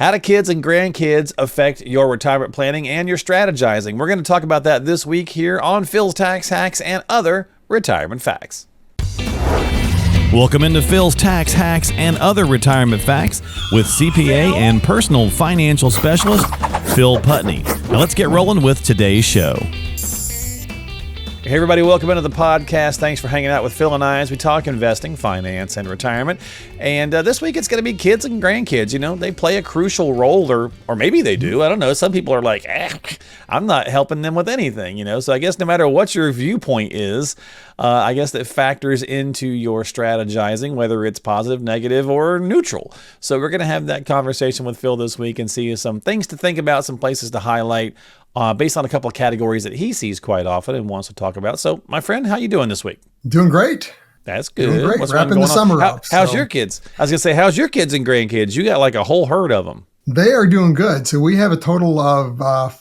How do kids and grandkids affect your retirement planning and your strategizing? We're going to talk about that this week here on Phil's Tax Hacks and Other Retirement Facts. Welcome into Phil's Tax Hacks and Other Retirement Facts with CPA and personal financial specialist Phil Putney. Now let's get rolling with today's show. Hey everybody, welcome into the podcast. Thanks for hanging out with Phil and I as we talk investing, finance, and retirement. And this week it's going to be kids and grandkids. You know, they play a crucial role, or maybe they do. I don't know. Some people are like, I'm not helping them with anything, you know. So I guess no matter what your viewpoint is, I guess that factors into your strategizing, whether it's positive, negative, or neutral. So we're going to have that conversation with Phil this week and see some things to think about, some places to highlight, based on a couple of categories that he sees quite often and wants to talk about. So, my friend, how you doing this week? Doing great. That's good. Doing great. What's Wrapping the summer up. How's your kids? I was going to say, how's your kids and grandkids? You got like a whole herd of them. They are doing good. So we have a total of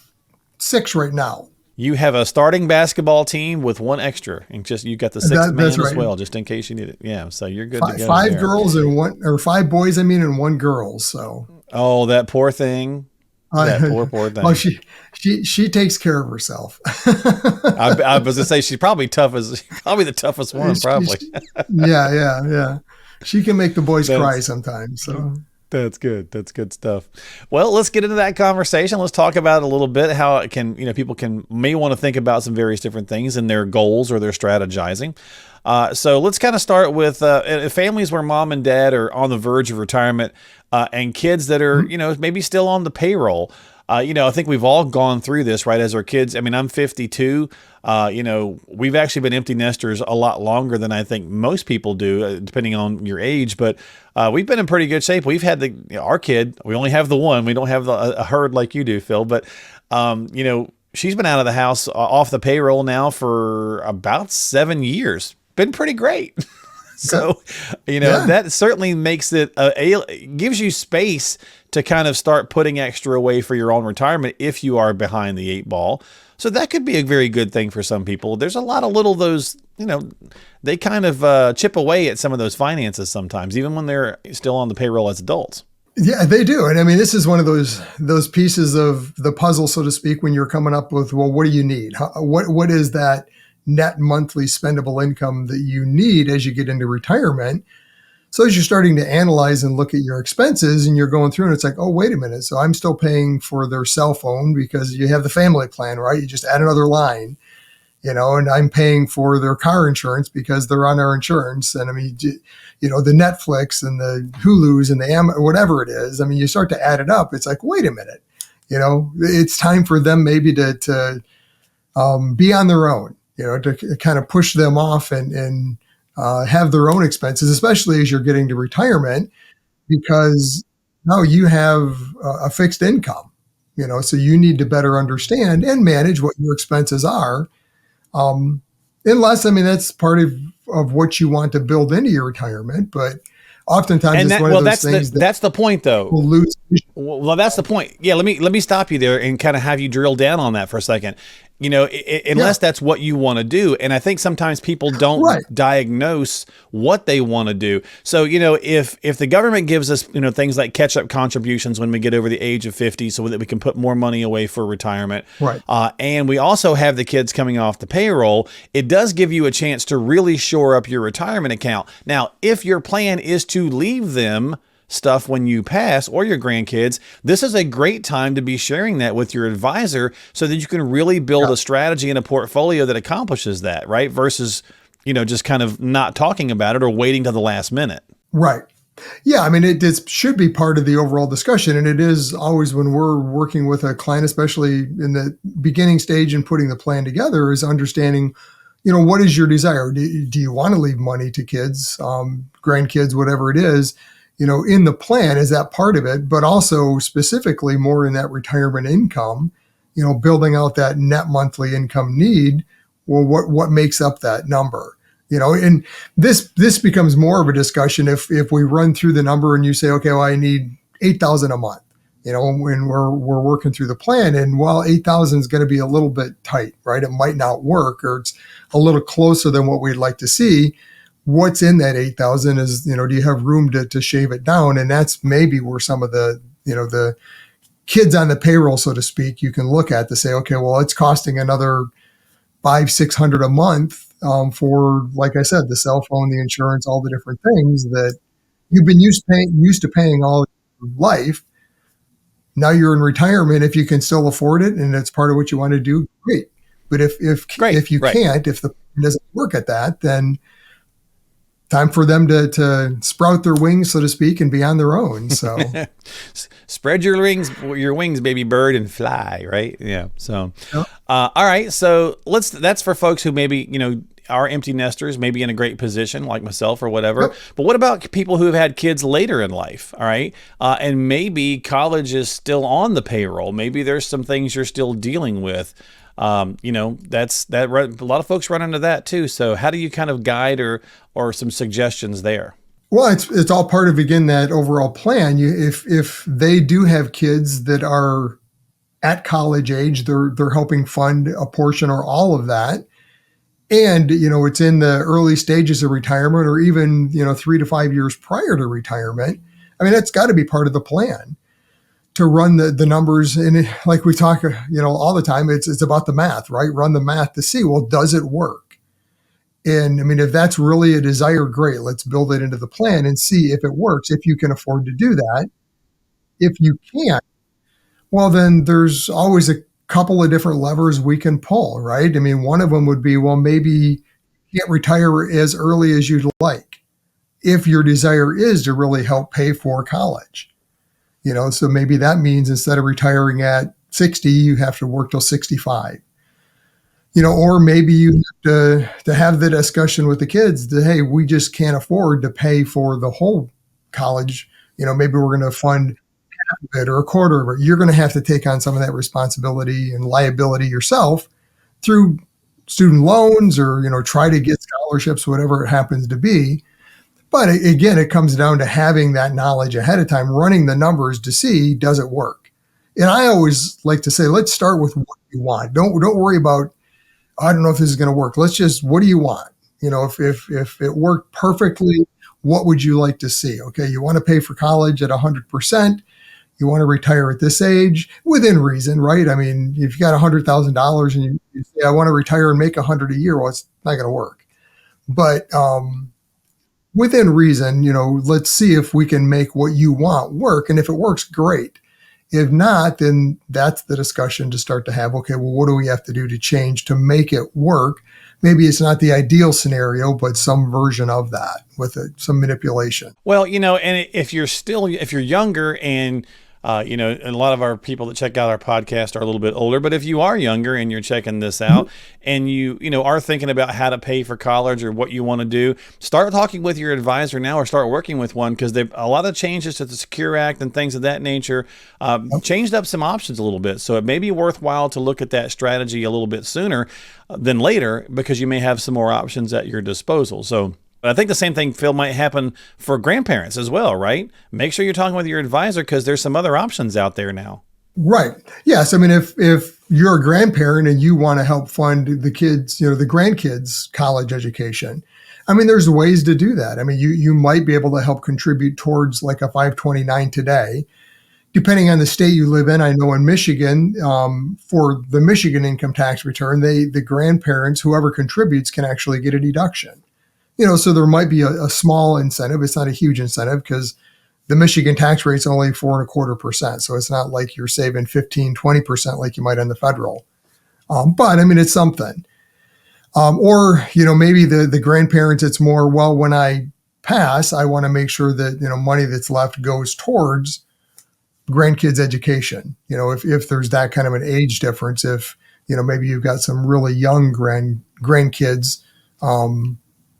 6 right now. You have a starting basketball team with one extra, and just you got the sixth man as well, just in case you need it. Yeah, so you're good to go. 5 girls and 5 boys, and 1 girl. So. Oh, that poor thing. That poor thing. Well, she takes care of herself. I was gonna say she's probably the toughest one, probably. Yeah. She can make the boys cry sometimes. So that's good. That's good stuff. Well, let's get into that conversation. Let's talk about it a little bit, how it can, people may want to think about some various different things in their goals or their strategizing. So let's kind of start with families where mom and dad are on the verge of retirement, and kids that are, maybe still on the payroll. I think we've all gone through this, right? As our kids, I'm 52. We've actually been empty nesters a lot longer than I think most people do, depending on your age. But we've been in pretty good shape. We've had our kid. We only have the one. We don't have a herd like you do, Phil. But she's been out of the house off the payroll now for about 7 years. Been pretty great. So, that certainly makes it, gives you space to kind of start putting extra away for your own retirement if you are behind the 8 ball. So that could be a very good thing for some people. There's a lot of they kind of chip away at some of those finances sometimes, even when they're still on the payroll as adults. Yeah, they do. And this is one of those pieces of the puzzle, so to speak, when you're coming up with, well, what do you need? What is that net monthly spendable income that you need as you get into retirement? So as you're starting to analyze and look at your expenses and you're going through and it's like, oh, wait a minute. So I'm still paying for their cell phone because you have the family plan, right? You just add another line, and I'm paying for their car insurance because they're on our insurance. And the Netflix and the Hulus and the whatever it is. You start to add it up. It's like, wait a minute, it's time for them maybe to be on their own. To kind of push them off and have their own expenses, especially as you're getting to retirement, because now you have a fixed income, so you need to better understand and manage what your expenses are. Unless, that's part of what you want to build into your retirement, but oftentimes it's one of those things that's the point, though. We'll lose. Well, that's the point. Yeah, let me stop you there and kind of have you drill down on that for a second. Unless that's what you want to do. And I think sometimes people don't diagnose what they want to do. So, if the government gives us, things like catch-up contributions when we get over the age of 50 so that we can put more money away for retirement. Right. And we also have the kids coming off the payroll, it does give you a chance to really shore up your retirement account. Now, if your plan is to leave them stuff when you pass or your grandkids, this is a great time to be sharing that with your advisor so that you can really build a strategy and a portfolio that accomplishes that, right? Versus, just kind of not talking about it or waiting till the last minute. Right. Yeah. It should be part of the overall discussion. And it is always when we're working with a client, especially in the beginning stage and putting the plan together, is understanding, what is your desire? Do you want to leave money to kids, grandkids, whatever it is? In the plan, is that part of it, but also specifically more in that retirement income, building out that net monthly income need. Well, what makes up that number? And this becomes more of a discussion if we run through the number and you say, okay, well, I need $8,000 a month, when we're working through the plan, and while 8,000 is going to be a little bit tight, right? It might not work, or it's a little closer than what we'd like to see. What's in that 8,000 is, do you have room to shave it down? And that's maybe where some of the, the kids on the payroll, so to speak, you can look at to say, okay, well, it's costing another 500-600 a month for, like I said, the cell phone, the insurance, all the different things that you've been used to paying all your life. Now you're in retirement. If you can still afford it and it's part of what you want to do, great. But Great. if you Right. can't, if the plan doesn't work at that, then time for them to sprout their wings, so to speak, and be on their own. So, Spread your wings, baby bird, and fly. Right? Yeah. So, yeah. all right. So that's for folks who maybe are empty nesters, maybe in a great position like myself or whatever. Yep. But what about people who have had kids later in life? All right, and maybe college is still on the payroll. Maybe there's some things you're still dealing with. That's that. A lot of folks run into that too. So how do you kind of guide or some suggestions there? Well, it's all part of, again, that overall plan. If they do have kids that are at college age, they're helping fund a portion or all of that. And, it's in the early stages of retirement, or even, 3 to 5 years prior to retirement. I mean, that's got to be part of the plan to run the numbers. And like we talk, all the time, it's about the math, right? Run the math to see, well, does it work? And I mean, if that's really a desire, great. Let's build it into the plan and see if it works, if you can afford to do that. If you can't, well, then there's always a couple of different levers we can pull, right? I mean, one of them would be, well, maybe you can't retire as early as you'd like if your desire is to really help pay for college. So maybe that means instead of retiring at 60, you have to work till 65. Or maybe you have to have the discussion with the kids that, hey, we just can't afford to pay for the whole college. Maybe we're going to fund it or a quarter of it. You're going to have to take on some of that responsibility and liability yourself through student loans, or, try to get scholarships, whatever it happens to be. But again, it comes down to having that knowledge ahead of time, running the numbers to see, does it work? And I always like to say, let's start with what you want. Don't worry about, I don't know if this is going to work. Let's just, what do you want? If it worked perfectly, what would you like to see? Okay, you want to pay for college at 100%. You want to retire at this age within reason, right? I mean, if you got $100,000 and you say, I want to retire and make 100 a year, well, it's not going to work. But within reason, let's see if we can make what you want work. And if it works, great. If not, then that's the discussion to start to have. Okay, well, what do we have to do to change to make it work? Maybe it's not the ideal scenario, but some version of that with some manipulation. Well, and if you're younger and and a lot of our people that check out our podcast are a little bit older, but if you are younger and you're checking this out and you are thinking about how to pay for college or what you want to do, start talking with your advisor now, or start working with one, because a lot of changes to the Secure Act and things of that nature changed up some options a little bit. So it may be worthwhile to look at that strategy a little bit sooner than later, because you may have some more options at your disposal. So I think the same thing, Phil, might happen for grandparents as well, right? Make sure you're talking with your advisor, because there's some other options out there now. Right. Yes. I mean, if you're a grandparent and you want to help fund the kids, the grandkids' college education, I mean, there's ways to do that. I mean, you might be able to help contribute towards like a 529 today, depending on the state you live in. I know in Michigan, for the Michigan income tax return, the grandparents, whoever contributes, can actually get a deduction. So there might be a small incentive. It's not a huge incentive, because the Michigan tax rate's only 4.25%. So it's not like you're saving 15-20% like you might on the federal. But I mean, it's something. Or, maybe the grandparents, it's more, well, when I pass, I want to make sure that, money that's left goes towards grandkids' education. If there's that kind of an age difference, if, maybe you've got some really young grandkids,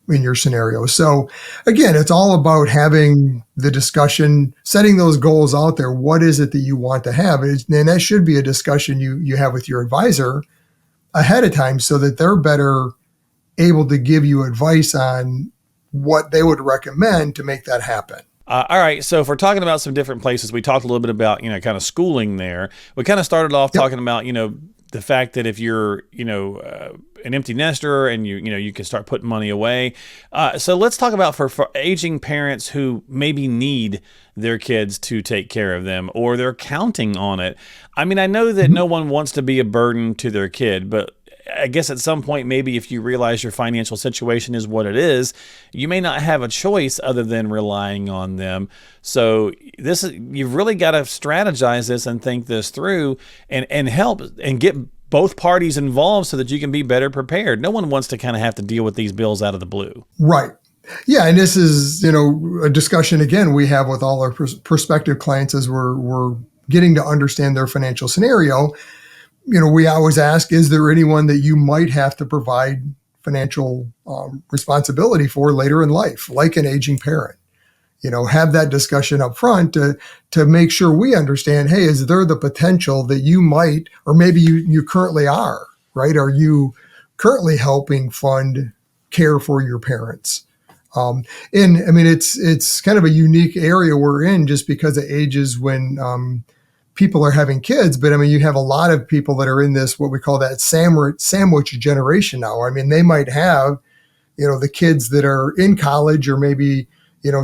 in your scenario. So again, it's all about having the discussion, setting those goals out there. What is it that you want to have? And that should be a discussion you have with your advisor ahead of time, so that they're better able to give you advice on what they would recommend to make that happen. All right. So if we're talking about some different places, we talked a little bit about, kind of schooling there. We kind of started off talking about, the fact that if you're, an empty nester and you can start putting money away. So let's talk about for aging parents who maybe need their kids to take care of them, or they're counting on it. I mean, I know that no one wants to be a burden to their kid, but I guess at some point, maybe if you realize your financial situation is what it is, you may not have a choice other than relying on them. So you've really got to strategize this and think this through, and help and get both parties involved so that you can be better prepared. No one wants to kind of have to deal with these bills out of the blue. Right. Yeah, and this is, a discussion again we have with all our prospective clients as we're getting to understand their financial scenario. We always ask, is there anyone that you might have to provide financial responsibility for later in life, like an aging parent? Have that discussion up front to make sure we understand, hey, is there the potential that you might, or maybe you currently are, right? Are you currently helping fund care for your parents? And I mean, it's kind of a unique area we're in just because of ages when people are having kids. But I mean, you have a lot of people that are in this, what we call that sandwich generation now. I mean, they might have, the kids that are in college or maybe,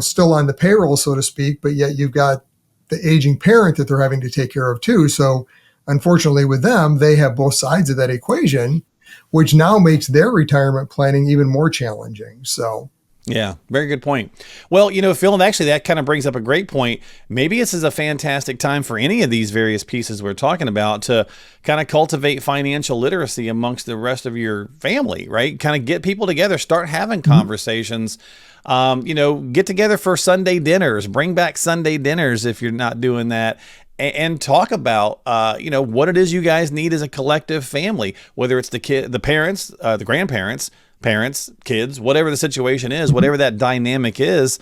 still on the payroll, so to speak, but yet you've got the aging parent that they're having to take care of too. So unfortunately with them, they have both sides of that equation, which now makes their retirement planning even more challenging. So yeah, very good point. Well, Phil, and actually that kind of brings up a great point. Maybe this is a fantastic time for any of these various pieces we're talking about to kind of cultivate financial literacy amongst the rest of your family, right? Kind of get people together, start having conversations, get together for Sunday dinners, bring back Sunday dinners if you're not doing that. And talk about, what it is you guys need as a collective family, whether it's the parents, the grandparents, parents, kids, whatever the situation is, whatever that dynamic is.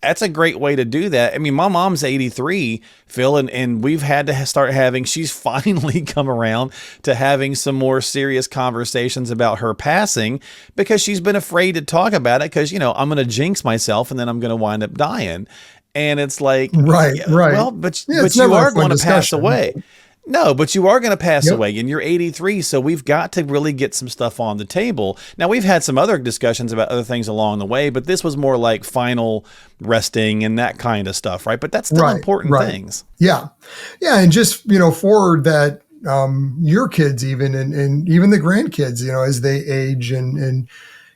That's a great way to do that. I mean, my mom's 83, Phil, and we've had to start having, she's finally come around to having some more serious conversations about her passing because she's been afraid to talk about it because, I'm going to jinx myself and then I'm going to wind up dying. And it's like, right. Well, but you are going to pass away. No, but you are going to pass away and you're 83. So we've got to really get some stuff on the table. Now, we've had some other discussions about other things along the way, but this was more like final resting and that kind of stuff, right? But that's still important things. Yeah. Yeah. And just, for that, your kids even, and even the grandkids, as they age and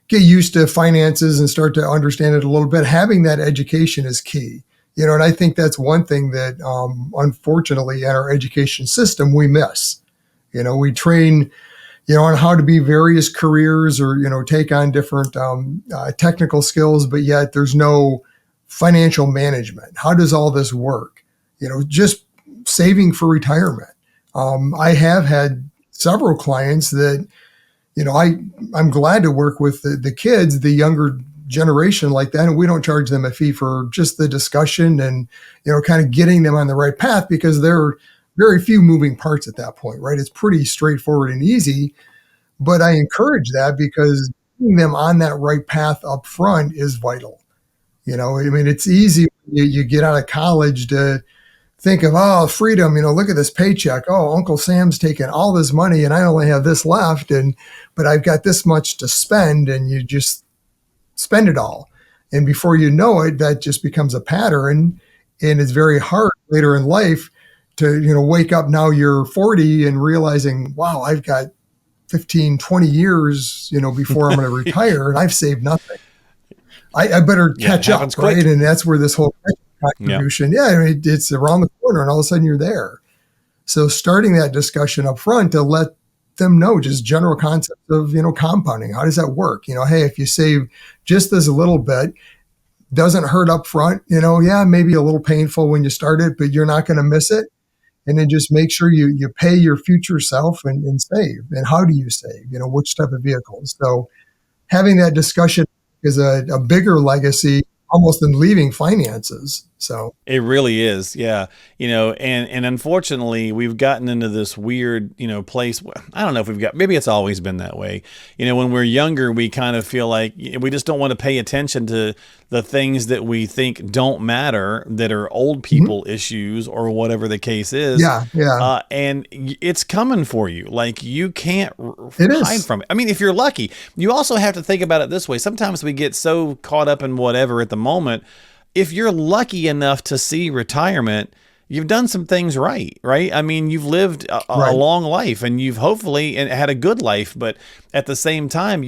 get used to finances and start to understand it a little bit, having that education is key. And I think that's one thing that, unfortunately, in our education system, we miss. We train, on how to be various careers or, take on different technical skills, but yet there's no financial management. How does all this work? Just saving for retirement. I have had several clients that, I'm glad to work with the kids, the younger generation like that, and we don't charge them a fee for just the discussion and kind of getting them on the right path because there are very few moving parts at that point, right? It's pretty straightforward and easy, but I encourage that because getting them on that right path up front is vital. I mean, it's easy when you get out of college to think of, oh, freedom, look at this paycheck. Oh, Uncle Sam's taking all this money and I only have this left, but I've got this much to spend, and you just spend it all. And before you know it, that just becomes a pattern. And it's very hard later in life to, wake up now you're 40 and realizing, wow, I've got 15, 20 years, before I'm going to retire and I've saved nothing. I better catch up, right? Quick. And that's where this whole contribution, I mean, it's around the corner and all of a sudden you're there. So starting that discussion up front to let them know just general concepts of, compounding. How does that work? Hey, if you save just this a little bit, doesn't hurt up front, maybe a little painful when you start it, but you're not going to miss it. And then just make sure you pay your future self and save. And how do you save? Which type of vehicles? So having that discussion is a bigger legacy almost than leaving finances. So It really is. Yeah. And unfortunately we've gotten into this weird, place. I don't know if maybe it's always been that way. When we're younger, we kind of feel like we just don't want to pay attention to the things that we think don't matter, that are old mhm. people issues or whatever the case is. Yeah, yeah, And it's coming for you. Like you can't it hide is. from it. I mean, if you're lucky, you also have to think about it this way. Sometimes we get so caught up in whatever at the moment. If you're lucky enough to see retirement, you've done some things right, right? I mean, you've lived a Right. long life and you've hopefully had a good life, but at the same time,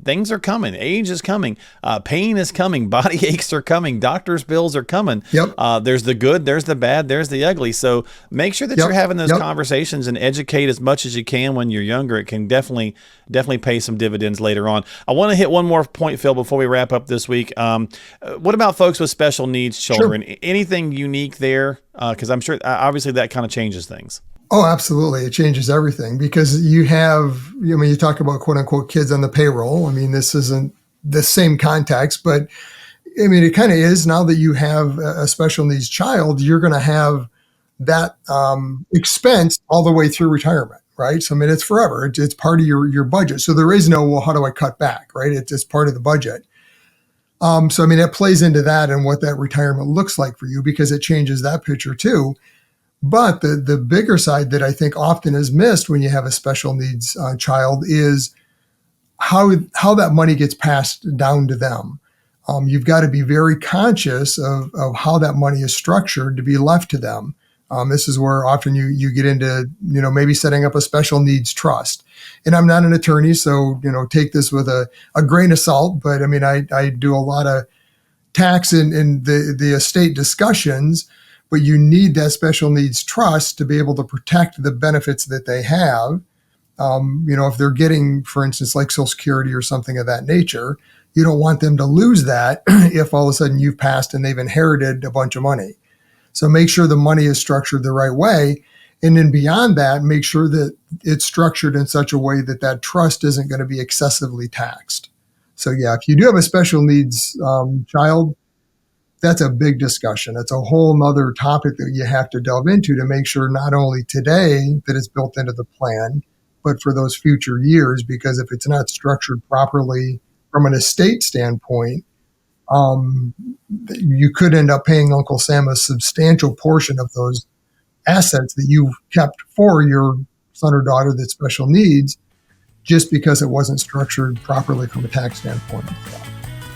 things are coming. Age is coming. Pain is coming. Body aches are coming. Doctor's bills are coming. Yep. There's the good, there's the bad, there's the ugly. So make sure that Yep. you're having those Yep. conversations and educate as much as you can when you're younger. It can definitely pay some dividends later on. I want to hit one more point, Phil, before we wrap up this week. What about folks with special needs Sure. children? Anything unique there? Because I'm sure obviously that kind of changes things. Oh, absolutely. It changes everything because you have, you talk about quote unquote kids on the payroll. I mean, this isn't the same context, but I mean, it kind of is. Now that you have a special needs child, you're going to have that expense all the way through retirement, right? So, I mean, it's forever. It's part of your budget. So there is no, well, how do I cut back, right? It's part of the budget. So, I mean, it plays into that and what that retirement looks like for you because it changes that picture too. But the bigger side that I think often is missed when you have a special needs child is how that money gets passed down to them. You've got to be very conscious of how that money is structured to be left to them. This is where often you get into, maybe setting up a special needs trust. And I'm not an attorney, so, take this with a grain of salt. But I mean, I do a lot of tax in the estate discussions, but you need that special needs trust to be able to protect the benefits that they have. If they're getting, for instance, like Social Security or something of that nature, you don't want them to lose that if all of a sudden you've passed and they've inherited a bunch of money. So make sure the money is structured the right way. And then beyond that, make sure that it's structured in such a way that that trust isn't going to be excessively taxed. So yeah, if you do have a special needs child, that's a big discussion. It's a whole nother topic that you have to delve into to make sure not only today that it's built into the plan, but for those future years, because if it's not structured properly from an estate standpoint, you could end up paying Uncle Sam a substantial portion of those assets that you've kept for your son or daughter that's special needs just because it wasn't structured properly from a tax standpoint.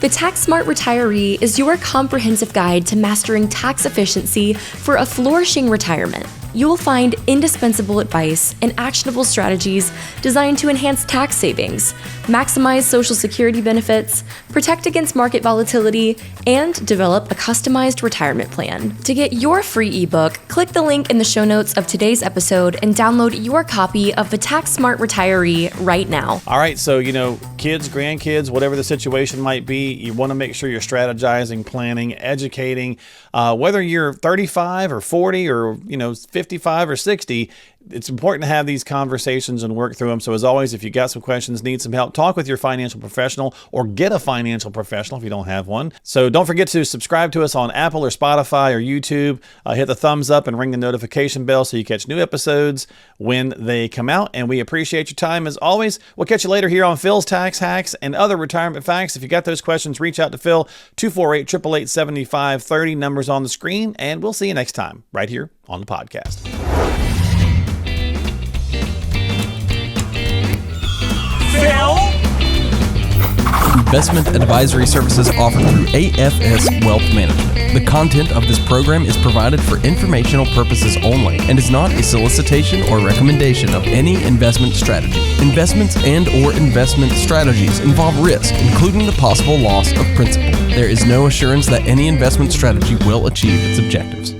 The Tax Smart Retiree is your comprehensive guide to mastering tax efficiency for a flourishing retirement. You will find indispensable advice and actionable strategies designed to enhance tax savings, maximize Social Security benefits, protect against market volatility, and develop a customized retirement plan. To get your free ebook, click the link in the show notes of today's episode and download your copy of the Tax Smart Retiree right now. All right. So, kids, grandkids, whatever the situation might be, you want to make sure you're strategizing, planning, educating, whether you're 35 or 40 or, 55 or 60, it's important to have these conversations and work through them. So as always, if you got some questions, need some help, talk with your financial professional or get a financial professional if you don't have one. So don't forget to subscribe to us on Apple or Spotify or YouTube. Hit the thumbs up and ring the notification bell so you catch new episodes when they come out. And we appreciate your time as always. We'll catch you later here on Phil's Tax Hacks and other retirement facts. If you got those questions, reach out to Phil, 248-888-7530, numbers on the screen. And we'll see you next time right here on the podcast. Investment advisory services offered through AFS Wealth Management. The content of this program is provided for informational purposes only and is not a solicitation or recommendation of any investment strategy. Investments and/or investment strategies involve risk, including the possible loss of principal. There is no assurance that any investment strategy will achieve its objectives.